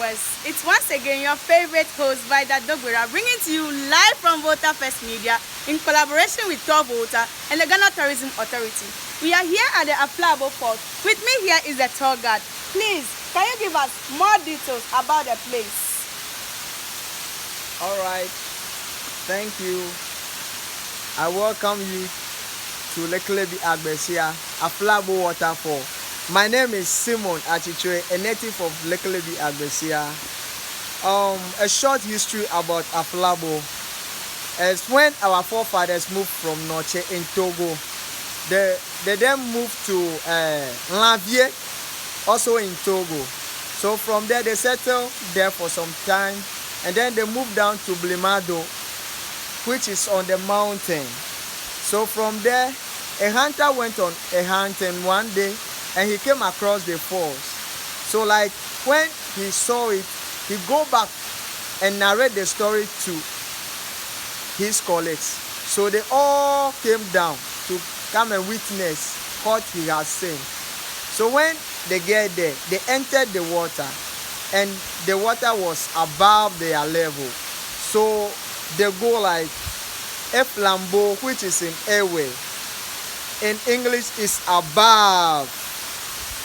viewers, it's once again your favorite host, Vida Dogbera, bringing to you live from Water First Media in collaboration with Top Water and the Ghana Tourism Authority. We are here at the Aflabo Fort. With me here is the tour guide. Please, can you give us more details about the place? All right, thank you. I welcome you to Leklebi Agbesia, Aflabo waterfall. My name is Simon Achichwe, a native of Leklebi Agbesia. A short history about Aflabo is when our forefathers moved from Noche in Togo. They then moved to Lanvier, also in Togo. So from there they settled there for some time, and then they moved down to Blimado, which is on the mountain. So from there, a hunter went on a hunting one day, and he came across the falls. So like when he saw it, he go back and narrate the story to his colleagues. So they all came down to come and witness what he has seen. So when they get there, they entered the water, and the water was above their level. So they go like Aflabo, which is in airway. In English is above.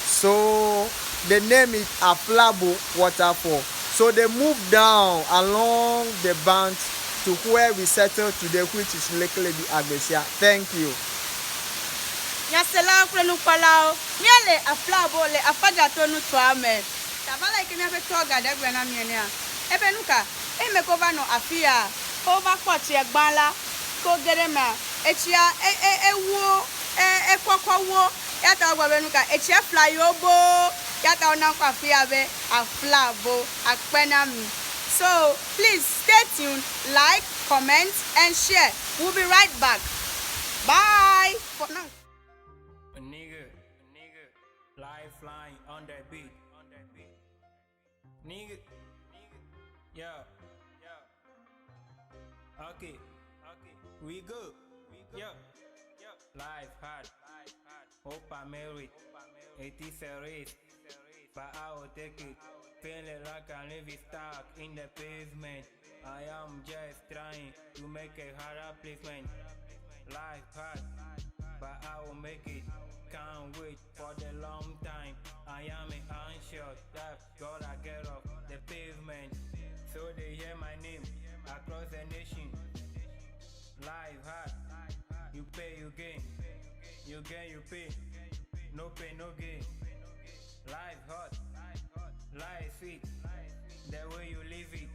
So the name is Aflabo waterfall. So they moved down along the bank to where we settled today, which is Leklebi Agbesia. Thank you. Yasela kwenu kwalao. Miele Aflabo le afaja tonu tuame. Tabala ikine fe tour guide egbe na miene a. Ebe nuka, emekova no afia. Over kwati egbala. Ko gerema. Echia ewo kwakwawo. Yata gwabenuka echia flyobo. Yata onankwa fiabe Aflabo akpenami. So please stay tuned, like, comment, and share. We'll be right back. Bye for now. A nigga, life flying on that beat, nigga, yeah, okay, we go, yeah, life hard, hope I married, 80 series, but I will take it, feeling like I live stuck in the pavement, I am just trying to make a harder placement, life hard, but I will make it. Can't wait for the long time. I am anxious that gotta get off the pavement. So they hear my name across the nation. Life hard. You pay, you gain. You gain, you pay. No pay, no gain. Life hot. Life sweet. The way you live it.